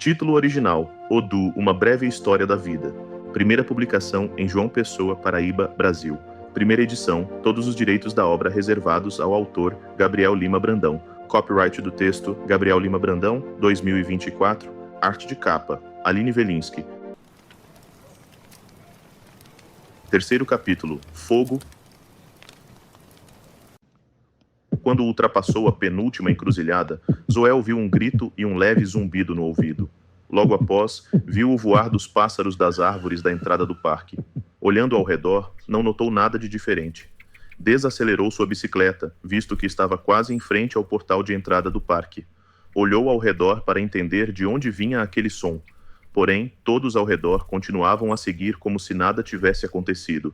Título original: Odu, uma breve história da vida. Primeira publicação em João Pessoa, Paraíba, Brasil. Primeira edição, todos os direitos da obra reservados ao autor Gabriel Lima Brandão. Copyright do texto Gabriel Lima Brandão, 2024. Arte de capa, Aline Velinski. Terceiro capítulo, Fogo. Quando ultrapassou a penúltima encruzilhada, Zoé ouviu um grito e um leve zumbido no ouvido. Logo após, viu o voar dos pássaros das árvores da entrada do parque. Olhando ao redor, não notou nada de diferente. Desacelerou sua bicicleta, visto que estava quase em frente ao portal de entrada do parque. Olhou ao redor para entender de onde vinha aquele som. Porém, todos ao redor continuavam a seguir como se nada tivesse acontecido.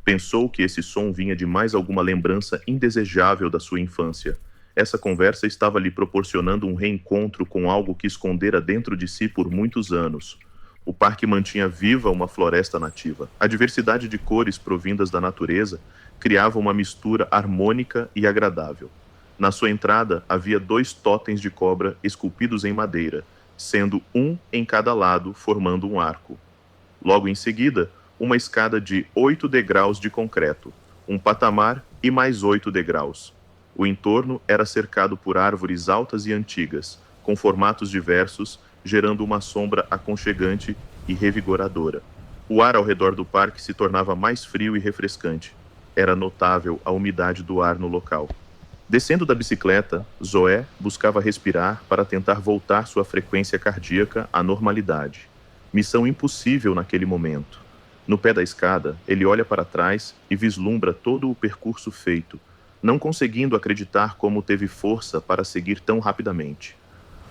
Pensou que esse som vinha de mais alguma lembrança indesejável da sua infância. Essa conversa estava lhe proporcionando um reencontro com algo que escondera dentro de si por muitos anos. O parque mantinha viva uma floresta nativa. A diversidade de cores provindas da natureza criava uma mistura harmônica e agradável. Na sua entrada havia 2 totens de cobra esculpidos em madeira, sendo um em cada lado, formando um arco. Logo em seguida, uma escada de 8 degraus de concreto, um patamar e mais 8 degraus. O entorno era cercado por árvores altas e antigas, com formatos diversos, gerando uma sombra aconchegante e revigoradora. O ar ao redor do parque se tornava mais frio e refrescante. Era notável a umidade do ar no local. Descendo da bicicleta, Zoé buscava respirar para tentar voltar sua frequência cardíaca à normalidade. Missão impossível naquele momento. No pé da escada, ele olha para trás e vislumbra todo o percurso feito, não conseguindo acreditar como teve força para seguir tão rapidamente.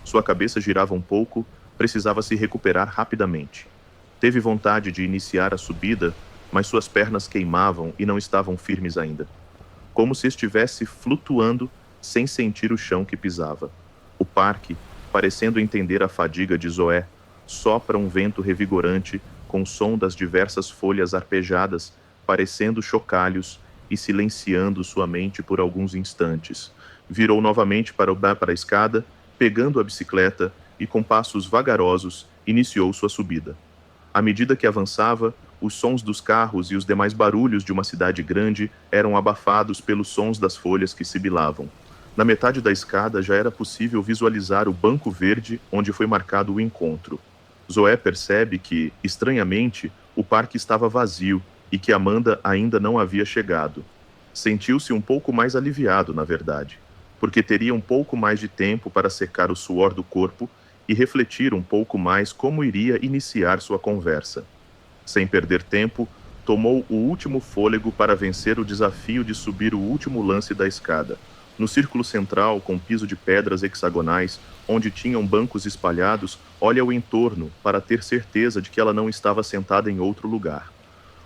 Sua cabeça girava um pouco, precisava se recuperar rapidamente. Teve vontade de iniciar a subida, mas suas pernas queimavam e não estavam firmes ainda. Como se estivesse flutuando sem sentir o chão que pisava. O parque, parecendo entender a fadiga de Zoé, sopra um vento revigorante com o som das diversas folhas arpejadas, parecendo chocalhos e silenciando sua mente por alguns instantes. Virou novamente para a escada, pegando a bicicleta e, com passos vagarosos, iniciou sua subida. À medida que avançava, os sons dos carros e os demais barulhos de uma cidade grande eram abafados pelos sons das folhas que sibilavam. Na metade da escada já era possível visualizar o banco verde onde foi marcado o encontro. Zoé percebe que, estranhamente, o parque estava vazio e que Amanda ainda não havia chegado. Sentiu-se um pouco mais aliviado, na verdade, porque teria um pouco mais de tempo para secar o suor do corpo e refletir um pouco mais como iria iniciar sua conversa. Sem perder tempo, tomou o último fôlego para vencer o desafio de subir o último lance da escada. No círculo central, com piso de pedras hexagonais, onde tinham bancos espalhados, olha o entorno para ter certeza de que ela não estava sentada em outro lugar.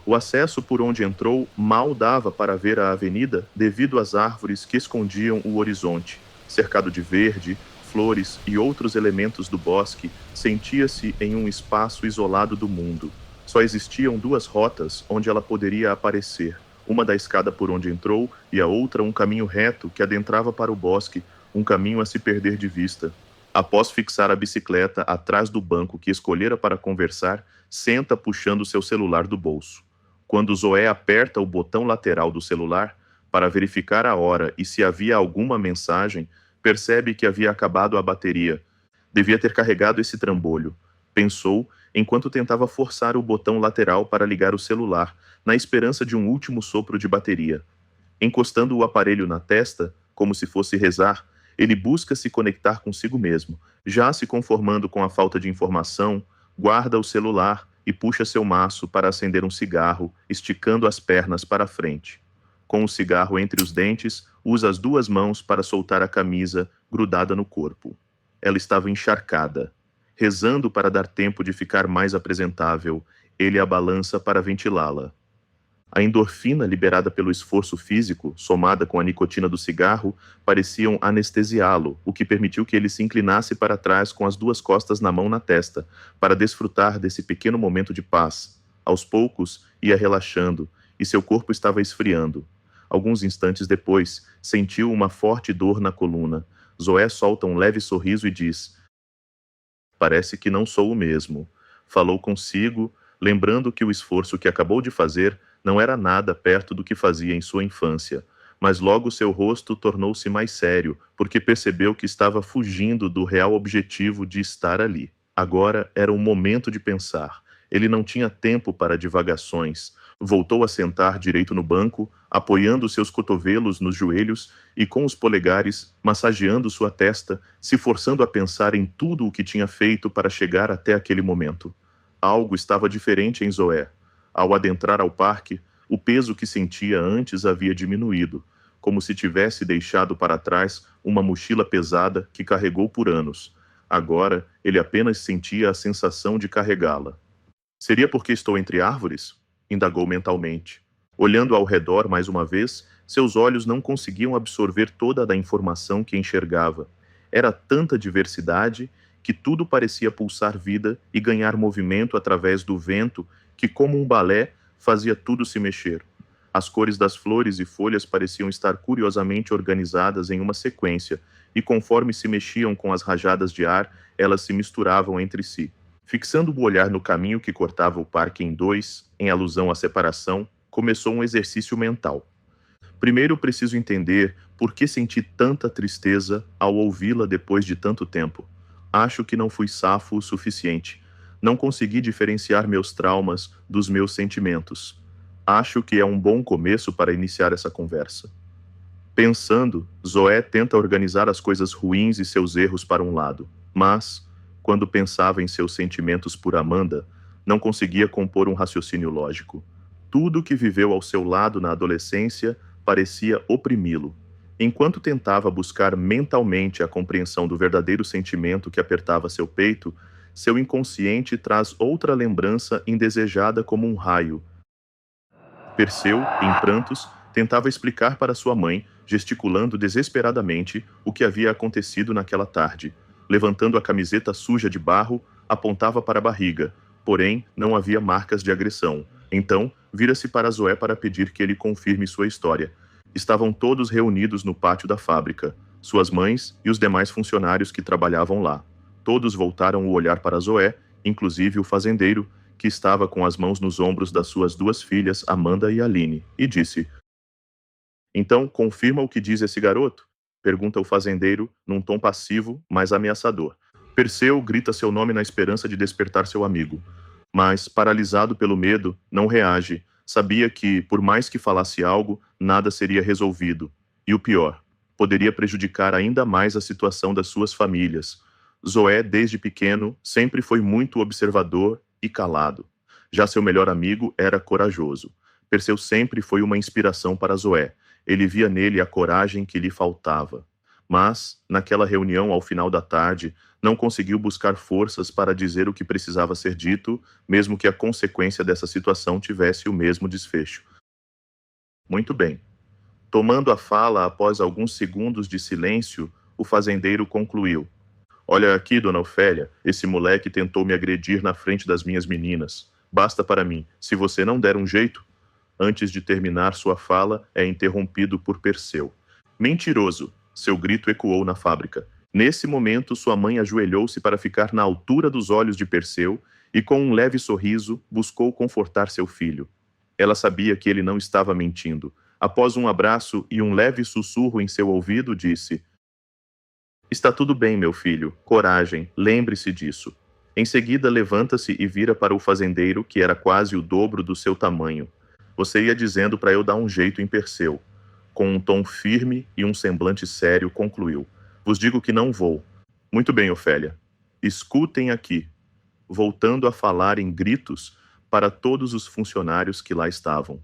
O acesso por onde entrou mal dava para ver a avenida devido às árvores que escondiam o horizonte. Cercado de verde, flores e outros elementos do bosque, sentia-se em um espaço isolado do mundo. Só existiam 2 rotas onde ela poderia aparecer. Uma da escada por onde entrou e a outra um caminho reto que adentrava para o bosque, um caminho a se perder de vista. Após fixar a bicicleta atrás do banco que escolhera para conversar, senta puxando seu celular do bolso. Quando Zoé aperta o botão lateral do celular para verificar a hora e se havia alguma mensagem, percebe que havia acabado a bateria. Devia ter carregado esse trambolho, pensou, enquanto tentava forçar o botão lateral para ligar o celular, na esperança de um último sopro de bateria. Encostando o aparelho na testa, como se fosse rezar, ele busca se conectar consigo mesmo. Já se conformando com a falta de informação, guarda o celular e puxa seu maço para acender um cigarro, esticando as pernas para frente. Com o cigarro entre os dentes, usa as 2 mãos para soltar a camisa grudada no corpo. Ela estava encharcada. Rezando para dar tempo de ficar mais apresentável, ele a balança para ventilá-la. A endorfina liberada pelo esforço físico, somada com a nicotina do cigarro, pareciam anestesiá-lo, o que permitiu que ele se inclinasse para trás com as 2 costas na mão na testa, para desfrutar desse pequeno momento de paz. Aos poucos, ia relaxando, e seu corpo estava esfriando. Alguns instantes depois, sentiu uma forte dor na coluna. Zoé solta um leve sorriso e diz: Parece que não sou o mesmo. Falou consigo, lembrando que o esforço que acabou de fazer não era nada perto do que fazia em sua infância. Mas logo seu rosto tornou-se mais sério, porque percebeu que estava fugindo do real objetivo de estar ali. Agora era o momento de pensar. Ele não tinha tempo para divagações. Voltou a sentar direito no banco, apoiando seus cotovelos nos joelhos e com os polegares massageando sua testa, se forçando a pensar em tudo o que tinha feito para chegar até aquele momento. Algo estava diferente em Zoé. Ao adentrar ao parque, o peso que sentia antes havia diminuído, como se tivesse deixado para trás uma mochila pesada que carregou por anos. Agora, ele apenas sentia a sensação de carregá-la. Seria porque estou entre árvores? Indagou mentalmente. Olhando ao redor mais uma vez, seus olhos não conseguiam absorver toda a informação que enxergava. Era tanta diversidade que tudo parecia pulsar vida e ganhar movimento através do vento que, como um balé, fazia tudo se mexer. As cores das flores e folhas pareciam estar curiosamente organizadas em uma sequência, e conforme se mexiam com as rajadas de ar, elas se misturavam entre si. Fixando o olhar no caminho que cortava o parque em dois, em alusão à separação, começou um exercício mental. Primeiro preciso entender por que senti tanta tristeza ao ouvi-la depois de tanto tempo. Acho que não fui safo o suficiente. Não consegui diferenciar meus traumas dos meus sentimentos. Acho que é um bom começo para iniciar essa conversa. Pensando, Zoé tenta organizar as coisas ruins e seus erros para um lado, mas, quando pensava em seus sentimentos por Amanda, não conseguia compor um raciocínio lógico. Tudo que viveu ao seu lado na adolescência parecia oprimi-lo. Enquanto tentava buscar mentalmente a compreensão do verdadeiro sentimento que apertava seu peito, seu inconsciente traz outra lembrança indesejada como um raio. Perseu, em prantos, tentava explicar para sua mãe, gesticulando desesperadamente, o que havia acontecido naquela tarde. Levantando a camiseta suja de barro, apontava para a barriga, porém não havia marcas de agressão. Então, vira-se para Zoé para pedir que ele confirme sua história. Estavam todos reunidos no pátio da fábrica, suas mães e os demais funcionários que trabalhavam lá. Todos voltaram o olhar para Zoé, inclusive o fazendeiro, que estava com as mãos nos ombros das suas duas filhas, Amanda e Aline, e disse: "Então, confirma o que diz esse garoto?" Pergunta o fazendeiro, num tom passivo, mas ameaçador. Perseu grita seu nome na esperança de despertar seu amigo. Mas, paralisado pelo medo, não reage. Sabia que, por mais que falasse algo, nada seria resolvido. E o pior, poderia prejudicar ainda mais a situação das suas famílias. Zoé, desde pequeno, sempre foi muito observador e calado. Já seu melhor amigo era corajoso. Perseu sempre foi uma inspiração para Zoé. Ele via nele a coragem que lhe faltava. Mas, naquela reunião ao final da tarde, não conseguiu buscar forças para dizer o que precisava ser dito, mesmo que a consequência dessa situação tivesse o mesmo desfecho. Muito bem. Tomando a fala após alguns segundos de silêncio, o fazendeiro concluiu: "Olha aqui, dona Ofélia, esse moleque tentou me agredir na frente das minhas meninas. Basta para mim, se você não der um jeito." Antes de terminar sua fala, é interrompido por Perseu. "Mentiroso!" Seu grito ecoou na fábrica. Nesse momento, sua mãe ajoelhou-se para ficar na altura dos olhos de Perseu e, com um leve sorriso, buscou confortar seu filho. Ela sabia que ele não estava mentindo. Após um abraço e um leve sussurro em seu ouvido, disse: "Está tudo bem, meu filho. Coragem, lembre-se disso." Em seguida, levanta-se e vira para o fazendeiro, que era quase o dobro do seu tamanho. "Você ia dizendo para eu dar um jeito em Perseu." Com um tom firme e um semblante sério, concluiu: "Vos digo que não vou." "Muito bem, Ofélia. Escutem aqui." Voltando a falar em gritos para todos os funcionários que lá estavam: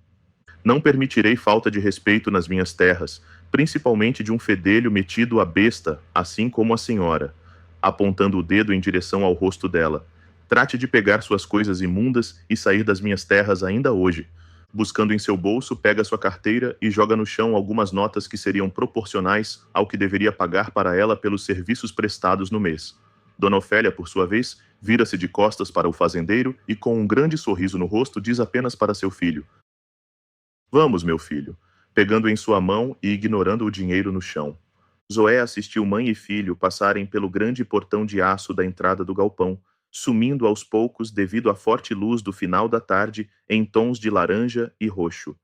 "Não permitirei falta de respeito nas minhas terras, principalmente de um fedelho metido à besta, assim como a senhora." Apontando o dedo em direção ao rosto dela: "Trate de pegar suas coisas imundas e sair das minhas terras ainda hoje." Buscando em seu bolso, pega sua carteira e joga no chão algumas notas que seriam proporcionais ao que deveria pagar para ela pelos serviços prestados no mês. Dona Ofélia, por sua vez, vira-se de costas para o fazendeiro e, com um grande sorriso no rosto, diz apenas para seu filho: "Vamos, meu filho." Pegando em sua mão e ignorando o dinheiro no chão: Zoé assistiu mãe e filho passarem pelo grande portão de aço da entrada do galpão, sumindo aos poucos devido à forte luz do final da tarde em tons de laranja e roxo.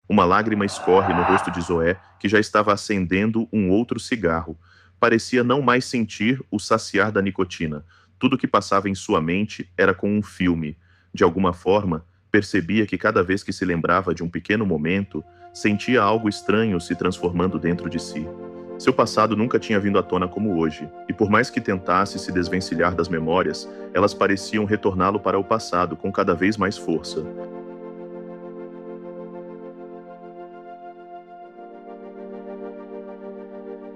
Uma lágrima escorre no rosto de Zoé, que já estava acendendo um outro cigarro. Parecia não mais sentir o saciar da nicotina. Tudo que passava em sua mente era com um filme. De alguma forma, percebia que cada vez que se lembrava de um pequeno momento, sentia algo estranho se transformando dentro de si. Seu passado nunca tinha vindo à tona como hoje, e por mais que tentasse se desvencilhar das memórias, elas pareciam retorná-lo para o passado com cada vez mais força.